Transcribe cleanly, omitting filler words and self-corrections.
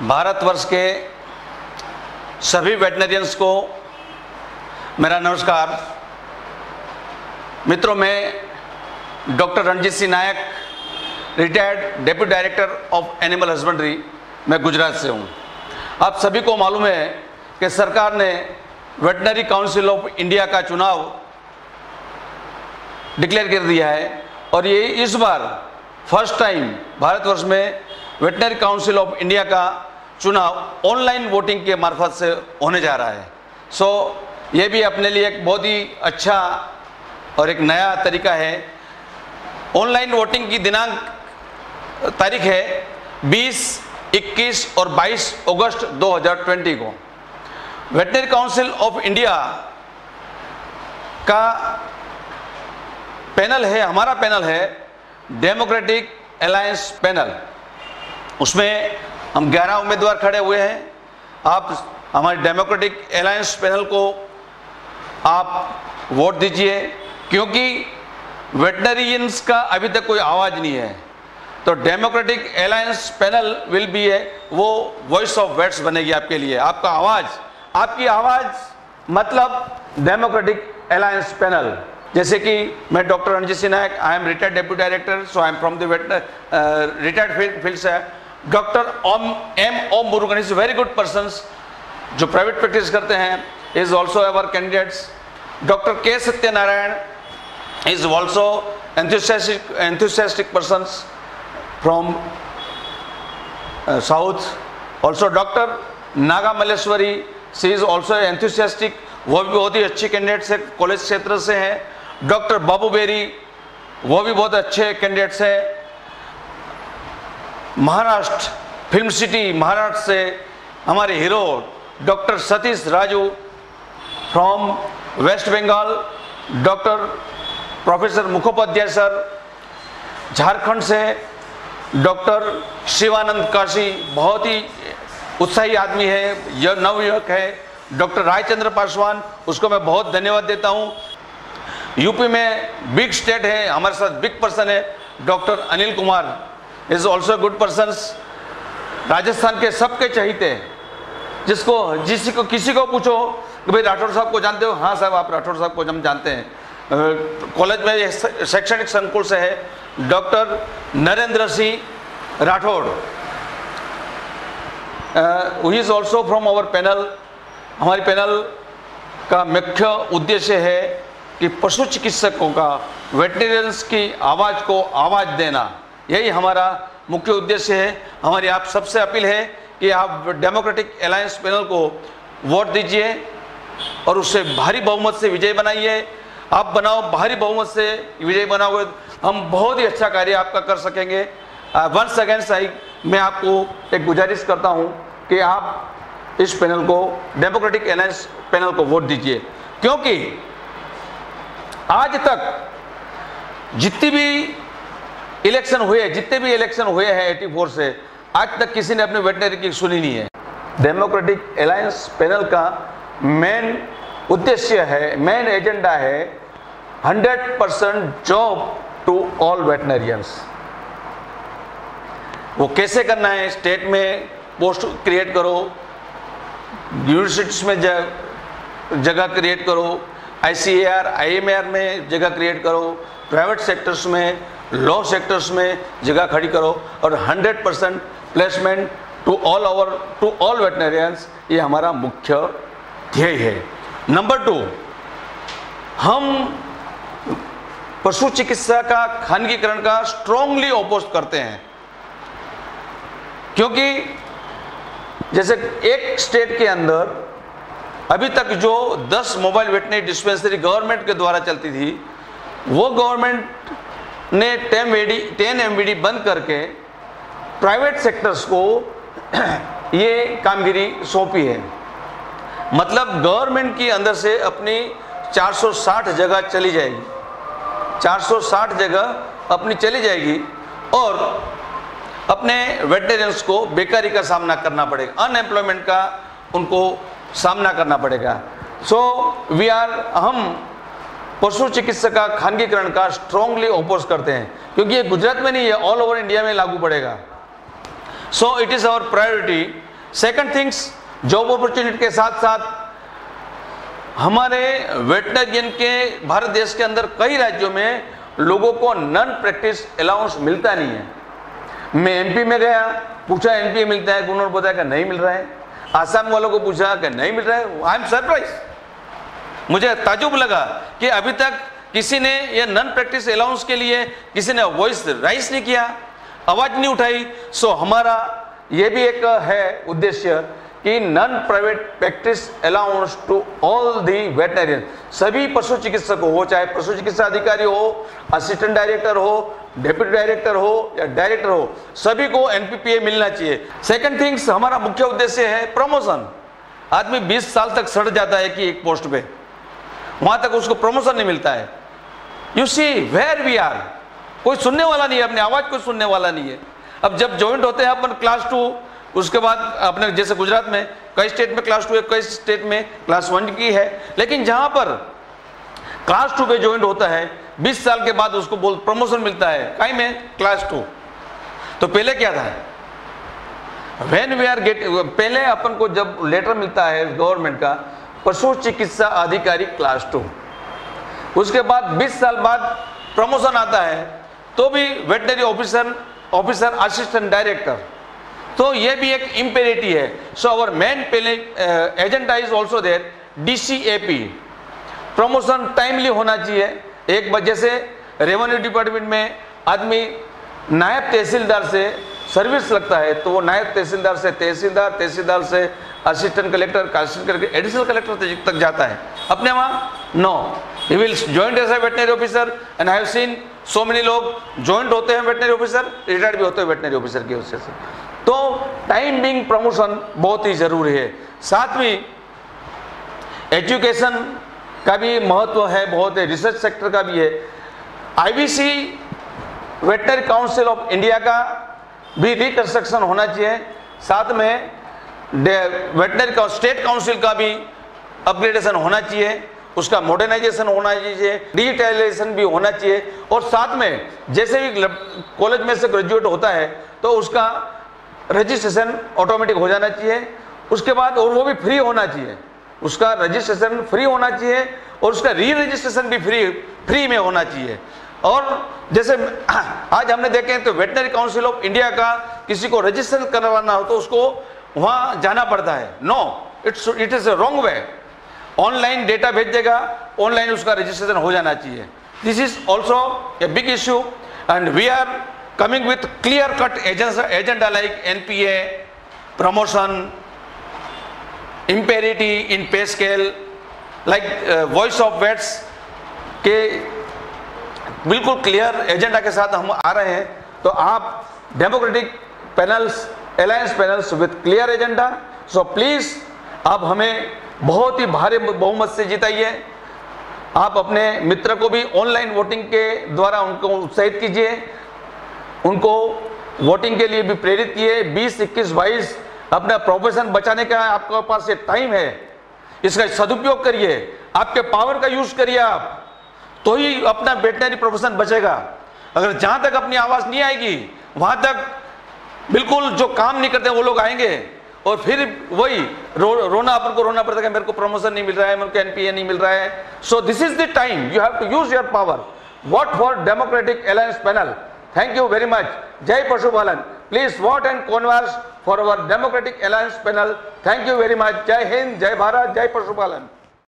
भारतवर्ष के सभी वेटनरियंस को मेरा नमस्कार। मित्रों, मैं doctor Ranjit Singh Nayak, retired deputy director of animal husbandry, मैं गुजरात से हूँ। आप सभी को मालूम है कि सरकार ने वेटनरी काउंसिल ऑफ इंडिया का चुनाव डिक्लेयर कर दिया है और ये इस बार फर्स्ट टाइम भारतवर्ष में वेटनरी काउंसिल ऑफ इंडिया का चुनाव ऑनलाइन वोटिंग के मार्फत से होने जा रहा है। ये भी अपने लिए एक बहुत ही अच्छा और एक नया तरीका है। ऑनलाइन वोटिंग की तारीख है 20, 21 और 22 अगस्त 2020 को। वेटनरी काउंसिल ऑफ इंडिया का पैनल है, हमारा पैनल है डेमोक्रेटिक अलायंस पैनल। उसमें हम 11 उम्मीदवार खड़े हुए हैं। आप हमारे डेमोक्रेटिक अलायंस पैनल को आप वोट दीजिए, क्योंकि वेटनरियंस का अभी तक कोई आवाज़ नहीं है। तो democratic alliance panel will be वो वॉइस ऑफ वेट्स बनेगी आपके लिए। आपका आवाज़, आपकी आवाज़ मतलब डेमोक्रेटिक अलायंस पैनल। जैसे कि मैं doctor Ranjit Singh Nayak, I am retired deputy director, so I am from the retired field से। Doctor Om Murugan is very good persons जो प्राइवेट प्रैक्टिस करते हैं, is also our candidates. Doctor K Satyanarayana is also enthusiastic persons from south. Also doctor Naga Malleswari, she is also enthusiastic, वो भी बहुत ही अच्छी candidates है, college क्षेत्र से हैं। डॉक्टर बाबू बेरी, वो भी बहुत अच्छे कैंडिडेट्स हैं। महाराष्ट्र, फिल्म सिटी महाराष्ट्र से हमारे hero doctor Satish Raju from West Bengal. Doctor professor Mukhopadhyay sir Jharkhand से। डॉक्टर शिवानंद काशी, बहुत ही उत्साही आदमी है, यह नवयुवक है। डॉक्टर रायचंद्र पासवान, उसको मैं बहुत धन्यवाद देता हूँ। यूपी में बिग स्टेट है, हमारे साथ बिग पर्सन है doctor Anil Kumar, is also good persons. Rajasthan के सबके चहीते हैं, किसी को पूछो कि भाई राठौड़ साहब को जानते हो? हाँ साहब, आप राठौड़ साहब को हम जानते हैं। कॉलेज में शैक्षणिक संकुल से है doctor Narendra Singh Rathore, he is also from our panel. हमारे पैनल का मुख्य उद्देश्य है कि पशु चिकित्सकों का, वेटरिनरियंस की आवाज़ को आवाज़ देना, यही हमारा मुख्य उद्देश्य है। हमारी आप सबसे अपील है कि आप डेमोक्रेटिक अलायंस पैनल को वोट दीजिए और उससे भारी बहुमत से विजय बनाइए। आप बनाओ, भारी बहुमत से विजय बनाओगे, हम बहुत ही अच्छा कार्य आपका कर सकेंगे। वंस अगेन मैं आपको एक गुजारिश करता हूँ कि आप इस पैनल को, डेमोक्रेटिक अलायंस पैनल को वोट दीजिए, क्योंकि आज तक जितने भी इलेक्शन हुए हैं 84 से, आज तक किसी ने अपने वेटनरी की सुनी नहीं है। डेमोक्रेटिक अलायंस पैनल का मेन उद्देश्य है, मेन एजेंडा है 100% जॉब टू ऑल वेटनरियंस। वो कैसे करना है? स्टेट में पोस्ट क्रिएट करो, यूनिवर्सिटीज में जगह क्रिएट करो, ICAR, IMAR में जगह क्रिएट करो, प्राइवेट सेक्टर्स में, लॉ सेक्टर्स में जगह खड़ी करो और 100% प्लेसमेंट टू ऑल वेटनरियंस, ये हमारा मुख्य ध्येय है। नंबर 2, हम पशु चिकित्सा का खानगीकरण का स्ट्रांगली अपोज करते हैं, क्योंकि जैसे एक स्टेट के अंदर अभी तक जो 10 मोबाइल वेटनरी डिस्पेंसरी गवर्नमेंट के द्वारा चलती थी, वो गवर्नमेंट ने 10 MVD बंद करके प्राइवेट सेक्टर्स को ये कामगिरी सौंपी है। मतलब गवर्नमेंट की अंदर से अपनी 460 जगह चली जाएगी, 460 जगह अपनी चली जाएगी और अपने वेटनरियंस को बेकारी का सामना करना पड़ेगा, अनएम्प्लॉयमेंट का उनको सामना करना पड़ेगा। हम पशु चिकित्सा का खानगीकरण का स्ट्रांगली अपोज करते हैं, क्योंकि ये गुजरात में नहीं है, ऑल ओवर इंडिया में लागू पड़ेगा। So it is our priority second things, job opportunity के साथ साथ हमारे वेटनरियन के भारत देश के अंदर कई राज्यों में लोगों को नॉन प्रैक्टिस अलाउंस मिलता नहीं है। मैं एमपी में गया, पूछा एमपी मिलता है, उन्होंने बताया कि नहीं मिल रहा है। आसाम वालों को पूछा कि नहीं मिल रहा है। आई एम सरप्राइज, मुझे ताजुब लगा कि अभी तक किसी ने ये नॉन प्रैक्टिस अलाउंस के लिए किसी ने वॉइस राइज नहीं किया, आवाज नहीं उठाई। सो हमारा ये भी एक है उद्देश्य कि non private practice allowance to all the veterinarian, सभी पशु चिकित्सक हो, चाहे पशु चिकित्सा अधिकारी हो, असिस्टेंट डायरेक्टर हो, डेप्यूटी डायरेक्टर हो या डायरेक्टर हो, सभी को एनपीपीए मिलना चाहिए। सेकंड थिंग्स, हमारा मुख्य उद्देश्य है प्रमोशन। आदमी 20 साल तक सड़ जाता है कि एक पोस्ट पे, वहां तक उसको प्रमोशन नहीं मिलता है। You see where we are, कोई सुनने वाला नहीं है, अपनी आवाज कोई सुनने वाला नहीं है। अब जब ज्वाइंट होते हैं अपन क्लास 2, उसके बाद अपने जैसे गुजरात में कई स्टेट में क्लास 2 है, कई स्टेट में क्लास 1 की है, लेकिन जहां पर क्लास 2 पे ज्वाइंट होता है 20 साल के बाद उसको प्रमोशन मिलता है कहीं में क्लास 2। तो पहले क्या था, व्हेन वी आर गेट, पहले अपन को जब लेटर मिलता है गवर्नमेंट का पशु चिकित्सा अधिकारी क्लास 2, उसके बाद 20 साल बाद प्रमोशन आता है तो भी वेटनरी ऑफिसर असिस्टेंट डायरेक्टर, तो ये भी एक इम्पेरेटिव है। So our main agenda is also there DCAP, promotion timely होना चाहिए। एक बार जैसे रेवेन्यू डिपार्टमेंट में आदमी नायब तहसीलदार से सर्विस लगता है तो वो नायब तहसीलदार से तहसीलदार, तहसीलदार से assistant collector, assistant collector, additional collector तक जाता है। अपने वहाँ no, he will joint as a veterinary officer and I have seen so many लोग ज्वाइंट होते हैं वेटनरी ऑफिसर, रिटायर्ड भी होते हैं वेटनरी ऑफिसर की वजह से। तो टाइम बिंग प्रमोशन बहुत ही जरूरी है। साथ में एजुकेशन का भी महत्व है, बहुत है, रिसर्च सेक्टर का भी है। IVC veterinary council of India का भी रिकंस्ट्रक्शन होना चाहिए, साथ में वेटनरी स्टेट काउंसिल का भी अपग्रेडेशन होना चाहिए, उसका मॉडर्नाइजेशन होना चाहिए, डिजिटलाइजेशन भी होना चाहिए। और साथ में जैसे भी कॉलेज में से ग्रेजुएट होता है तो उसका रजिस्ट्रेशन ऑटोमेटिक हो जाना चाहिए, उसके बाद और वो भी फ्री होना चाहिए, उसका रजिस्ट्रेशन फ्री होना चाहिए और उसका री रजिस्ट्रेशन भी फ्री में होना चाहिए। और जैसे आज हमने देखे तो वेटनरी काउंसिल ऑफ इंडिया का किसी को रजिस्ट्रेशन करवाना हो तो उसको वहां जाना पड़ता है। No, it is a wrong way, online data भेज देगा, ऑनलाइन उसका रजिस्ट्रेशन हो जाना चाहिए। This is also a big issue and we are coming with clear cut agenda like NPA, promotion, imperative in pay scale, like voice of vets के बिल्कुल clear agenda के साथ हम आ रहे हैं। तो आप democratic panels, alliance panels with clear agenda, so please आप हमें बहुत ही भारी बहुमत से जिताइए। आप अपने मित्र को भी ऑनलाइन वोटिंग के द्वारा उनको उत्साहित कीजिए, उनको वोटिंग के लिए भी प्रेरित किए। 20, 21, 22 अपना प्रोफेशन बचाने का आपके पास ये टाइम है, इसका सदुपयोग करिए, आपके पावर का यूज करिए आप, तो ही अपना वेटनरी प्रोफेशन बचेगा। अगर जहां तक अपनी आवाज नहीं आएगी वहां तक बिल्कुल जो काम नहीं करते वो लोग आएंगे और फिर वही रोना, अपन को रोना पड़ता है मेरे को प्रमोशन नहीं मिल रहा है, मेरे को NPA नहीं मिल रहा है। So this is the time you have to use your power. Vote for democratic alliance panel. Thank you very much. Jai Pashupalan. Please vote and converse for our Democratic Alliance panel. Thank you very much. Jai Hind, Jai Bharat, Jai Pashupalan.